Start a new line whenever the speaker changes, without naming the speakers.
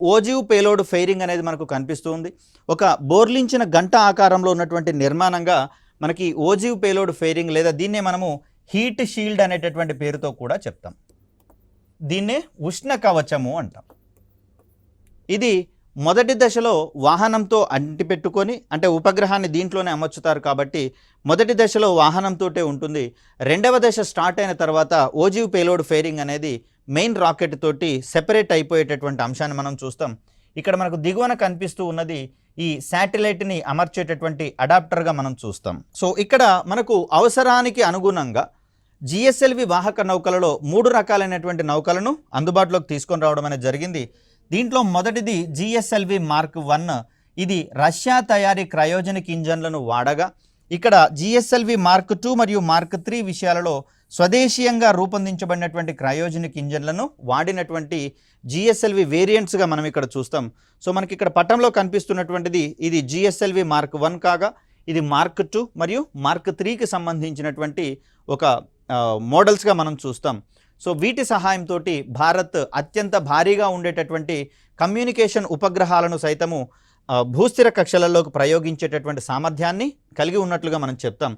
Ogive payload pairing అనేది మనకు కనిపిస్తుంది. ఒక బోర్లించిన గంట ఆకారంలో ఉన్నటువంటి నిర్మాణంగా మనకి ఓజివ్ పేలోడ్ ఫెయిరింగ్ లేదా దీన్నే మనము హీట్ షీల్డ్ అనేటటువంటి పేరుతో కూడా చెప్తాం. దీన్నే ఉష్ణ కవచము అంటాం. ఇది మొదటి దశలో వాహనంతో అంటిపెట్టుకొని అంటే ఉపగ్రహాన్ని దీంట్లోనే అమర్చుతారు కాబట్టి మొదటి దశలో వాహనంతోటే ఉంటుంది. రెండవ దశ స్టార్ట్ అయిన తర్వాత ఓజివ్ పేలోడ్ ఫెయిరింగ్ అనేది మెయిన్ రాకెట్ తోటి సెపరేట్ అయిపోయేటటువంటి అంశాన్ని మనం చూస్తాం. ఇక్కడ మనకు దిగువన కనిపిస్తూ ఉన్నది ఈ శాటిలైట్ని అమర్చేటటువంటి అడాప్టర్గా మనం చూస్తాం. సో ఇక్కడ మనకు అవసరానికి అనుగుణంగా జిఎస్ఎల్వి వాహక నౌకలలో 3 రకాలైనటువంటి నౌకలను అందుబాటులోకి తీసుకొని రావడం అనేది జరిగింది. దీంట్లో మొదటిది జిఎస్ఎల్వి మార్క్ 1. ఇది రష్యా తయారీ క్రయోజనిక్ ఇంజన్లను వాడగా ఇక్కడ జిఎస్ఎల్వి మార్క్ 2 మరియు మార్క్ 3 విషయాలలో స్వదేశీయంగా రూపొందించబడినటువంటి క్రయోజనిక్ ఇంజన్లను వాడినటువంటి జిఎస్ఎల్వి వేరియంట్స్గా మనం ఇక్కడ చూస్తాం. సో మనకి ఇక్కడ పటంలో కనిపిస్తున్నటువంటిది ఇది జిఎస్ఎల్వి మార్క్ 1 కాగా ఇది మార్క్ 2 మరియు మార్క్ 3కి సంబంధించినటువంటి ఒక మోడల్స్గా మనం చూస్తాం. సో వీటి సహాయంతో భారత్ అత్యంత భారీగా ఉండేటటువంటి కమ్యూనికేషన్ ఉపగ్రహాలను సైతము భూస్థిర కక్షలలోకి ప్రయోగించేటటువంటి సామర్థ్యాన్ని కలిగి ఉన్నట్లుగా మనం చెప్తాం.